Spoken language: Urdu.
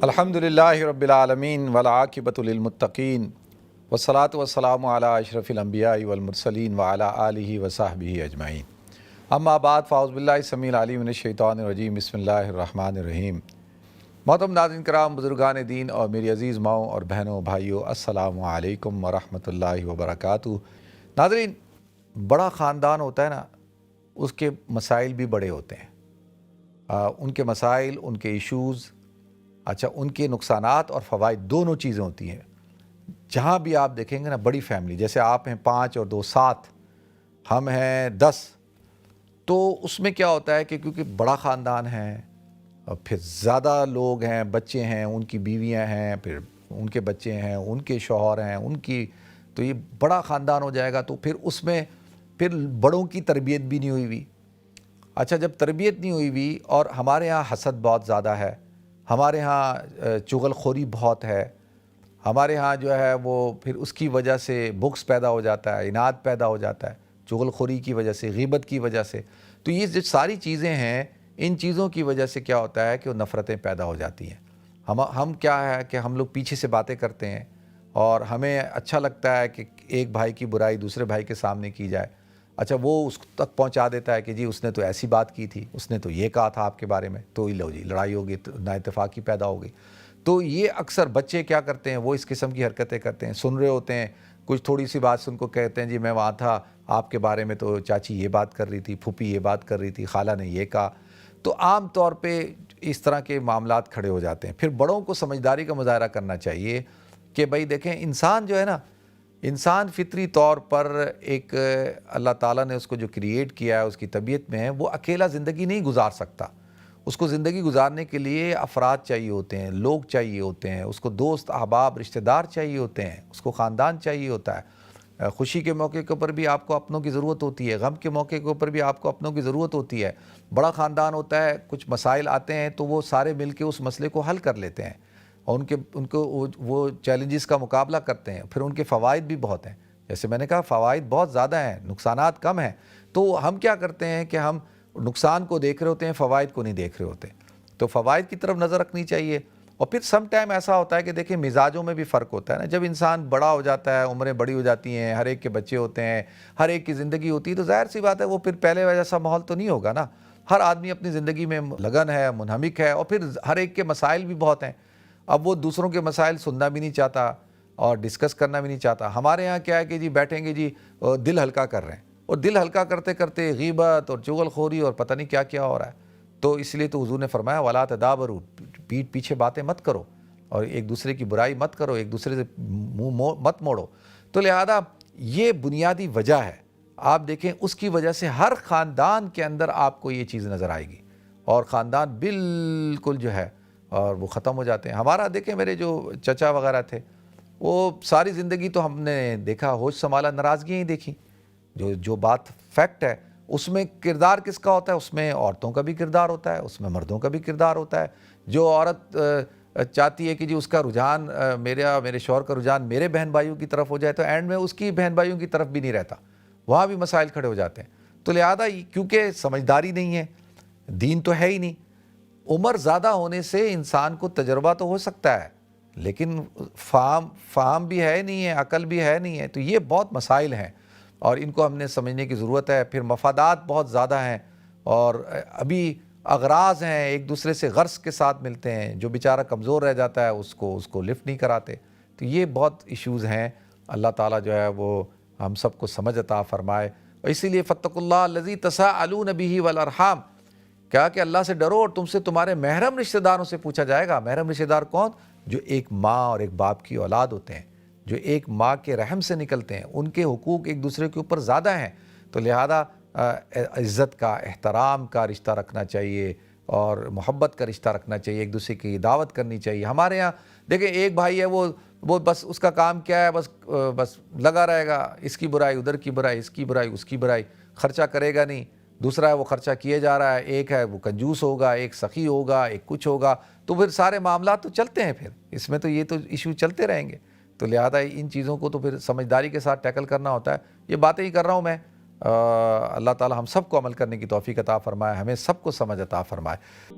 الحمدللہ رب العالمین والعاقبۃ للمتقین والصلاۃ والسلام علی اشرف الانبیاء والمرسلین وعلی آلہ وصحبہ اجمعین اما بعد فاعوذ باللہ السمیع العلیم من الشیطان الرجیم بسم اللہ الرحمن الرحیم۔ محترم ناظرین کرام، بزرگان دین اور میری عزیز ماؤں اور بہنوں بھائیوں، السلام علیکم ورحمۃ اللہ وبرکاتہ۔ ناظرین، بڑا خاندان ہوتا ہے نا، اس کے مسائل بھی بڑے ہوتے ہیں، ان کے مسائل، ان کے ایشوز، ان کے نقصانات اور فوائد دونوں چیزیں ہوتی ہیں۔ جہاں بھی آپ دیکھیں گے نا، بڑی فیملی، جیسے آپ ہیں 5 اور 2 7، ہم ہیں 10، تو اس میں کیا ہوتا ہے کہ کیونکہ بڑا خاندان ہے اور پھر زیادہ لوگ ہیں، بچے ہیں، ان کی بیویاں ہیں، پھر ان کے بچے ہیں، ان کے شوہر ہیں، ان کی، تو یہ بڑا خاندان ہو جائے گا۔ تو پھر اس میں پھر بڑوں کی تربیت بھی نہیں ہوئی ہوئی۔ جب تربیت نہیں ہوئی ہوئی اور ہمارے ہاں حسد بہت زیادہ ہے، ہمارے ہاں چغل خوری بہت ہے، ہمارے ہاں جو ہے وہ پھر اس کی وجہ سے بغض پیدا ہو جاتا ہے، عناد پیدا ہو جاتا ہے، چغل خوری کی وجہ سے، غیبت کی وجہ سے۔ تو یہ جو ساری چیزیں ہیں، ان چیزوں کی وجہ سے کیا ہوتا ہے کہ وہ نفرتیں پیدا ہو جاتی ہیں۔ ہم کیا ہے کہ ہم لوگ پیچھے سے باتیں کرتے ہیں اور ہمیں اچھا لگتا ہے کہ ایک بھائی کی برائی دوسرے بھائی کے سامنے کی جائے۔ وہ اس تک پہنچا دیتا ہے کہ جی اس نے تو ایسی بات کی تھی، اس نے تو یہ کہا تھا آپ کے بارے میں، تو لو جی لڑائی ہوگی، نا اتفاقی پیدا ہوگی۔ تو یہ اکثر بچے کیا کرتے ہیں، وہ اس قسم کی حرکتیں کرتے ہیں، سن رہے ہوتے ہیں، کچھ تھوڑی سی بات سن کو کہتے ہیں جی میں وہاں تھا، آپ کے بارے میں تو چاچی یہ بات کر رہی تھی، پھوپھی یہ بات کر رہی تھی، خالہ نے یہ کہا۔ تو عام طور پہ اس طرح کے معاملات کھڑے ہو جاتے ہیں۔ پھر بڑوں کو سمجھداری کا مظاہرہ کرنا چاہیے کہ بھائی دیکھیں، انسان جو ہے نا، انسان فطری طور پر ایک اللہ تعالیٰ نے اس کو جو کریٹ کیا ہے، اس کی طبیعت میں ہے، وہ اکیلا زندگی نہیں گزار سکتا۔ اس کو زندگی گزارنے کے لیے افراد چاہیے ہوتے ہیں، لوگ چاہیے ہوتے ہیں، اس کو دوست احباب رشتہ دار چاہیے ہوتے ہیں، اس کو خاندان چاہیے ہوتا ہے۔ خوشی کے موقع کے اوپر بھی آپ کو اپنوں کی ضرورت ہوتی ہے، غم کے موقع کے اوپر بھی آپ کو اپنوں کی ضرورت ہوتی ہے۔ بڑا خاندان ہوتا ہے، کچھ مسائل آتے ہیں تو وہ سارے مل کے اس مسئلے کو حل کر لیتے ہیں اور ان کو وہ چیلنجز کا مقابلہ کرتے ہیں۔ پھر ان کے فوائد بھی بہت ہیں، جیسے میں نے کہا فوائد بہت زیادہ ہیں، نقصانات کم ہیں۔ تو ہم کیا کرتے ہیں کہ ہم نقصان کو دیکھ رہے ہوتے ہیں، فوائد کو نہیں دیکھ رہے ہوتے۔ تو فوائد کی طرف نظر رکھنی چاہیے۔ اور پھر سم ٹائم ایسا ہوتا ہے کہ دیکھیں مزاجوں میں بھی فرق ہوتا ہے نا۔ جب انسان بڑا ہو جاتا ہے، عمریں بڑی ہو جاتی ہیں، ہر ایک کے بچے ہوتے ہیں، ہر ایک کی زندگی ہوتی ہے، تو ظاہر سی بات ہے وہ پھر پہلے جیسا ماحول تو نہیں ہوگا نا۔ ہر آدمی اپنی زندگی میں لگن ہے، منہمک ہے، اور پھر ہر ایک کے مسائل بھی بہت ہیں۔ اب وہ دوسروں کے مسائل سننا بھی نہیں چاہتا اور ڈسکس کرنا بھی نہیں چاہتا۔ ہمارے ہاں کیا ہے کہ جی بیٹھیں گے جی دل ہلکا کر رہے ہیں، اور دل ہلکا کرتے کرتے غیبت اور چغل خوری اور پتہ نہیں کیا کیا ہو رہا ہے۔ تو اس لیے تو حضور نے فرمایا وَلَا تَدَابَرُوا، پیٹھ پیچھے باتیں مت کرو اور ایک دوسرے کی برائی مت کرو، ایک دوسرے سے منہ مت موڑو۔ تو لہذا یہ بنیادی وجہ ہے۔ آپ دیکھیں اس کی وجہ سے ہر خاندان کے اندر آپ کو یہ چیز نظر آئے گی، اور خاندان بالکل جو ہے اور وہ ختم ہو جاتے ہیں۔ ہمارا دیکھیں، میرے جو چچا وغیرہ تھے، وہ ساری زندگی تو ہم نے دیکھا ہوش سنبھالا ناراضگیاں ہی دیکھی۔ جو بات فیکٹ ہے، اس میں کردار کس کا ہوتا ہے؟ اس میں عورتوں کا بھی کردار ہوتا ہے، اس میں مردوں کا بھی کردار ہوتا ہے۔ جو عورت چاہتی ہے کہ جی اس کا رجحان میرے شوہر کا رجحان میرے بہن بھائیوں کی طرف ہو جائے، تو اینڈ میں اس کی بہن بھائیوں کی طرف بھی نہیں رہتا، وہاں بھی مسائل کھڑے ہو جاتے ہیں۔ تو لہذا کیونکہ سمجھداری نہیں ہے، دین تو ہے ہی نہیں۔ عمر زیادہ ہونے سے انسان کو تجربہ تو ہو سکتا ہے، لیکن فہم بھی ہے نہیں ہے، عقل بھی ہے نہیں ہے۔ تو یہ بہت مسائل ہیں اور ان کو ہم نے سمجھنے کی ضرورت ہے۔ پھر مفادات بہت زیادہ ہیں اور ابھی اغراض ہیں، ایک دوسرے سے غرض کے ساتھ ملتے ہیں۔ جو بیچارہ کمزور رہ جاتا ہے اس کو لفٹ نہیں کراتے۔ تو یہ بہت ایشوز ہیں۔ اللہ تعالیٰ جو ہے وہ ہم سب کو سمجھ عطا فرمائے۔ اور اسی لیے فاتقوا اللہ الذی تساءلون بہ والارحام، کہا کہ اللہ سے ڈرو اور تم سے تمہارے محرم رشتہ داروں سے پوچھا جائے گا۔ محرم رشتہ دار کون؟ جو ایک ماں اور ایک باپ کی اولاد ہوتے ہیں، جو ایک ماں کے رحم سے نکلتے ہیں، ان کے حقوق ایک دوسرے کے اوپر زیادہ ہیں۔ تو لہذا عزت کا، احترام کا رشتہ رکھنا چاہیے اور محبت کا رشتہ رکھنا چاہیے، ایک دوسرے کی دعوت کرنی چاہیے۔ ہمارے ہاں دیکھیں ایک بھائی ہے، وہ بس اس کا کام کیا ہے، بس لگا رہے گا، اس کی برائی ادھر کی برائی، اس کی برائی اس کی برائی، خرچہ کرے گا نہیں۔ دوسرا ہے وہ خرچہ کیے جا رہا ہے، ایک ہے وہ کنجوس ہوگا، ایک سخی ہوگا، ایک کچھ ہوگا۔ تو پھر سارے معاملات تو چلتے ہیں، پھر اس میں تو یہ تو ایشو چلتے رہیں گے۔ تو لہذا ان چیزوں کو تو پھر سمجھداری کے ساتھ ٹیکل کرنا ہوتا ہے۔ یہ باتیں ہی کر رہا ہوں میں، اللہ تعالی ہم سب کو عمل کرنے کی توفیق عطا فرمائے، ہمیں سب کو سمجھ عطا فرمائے۔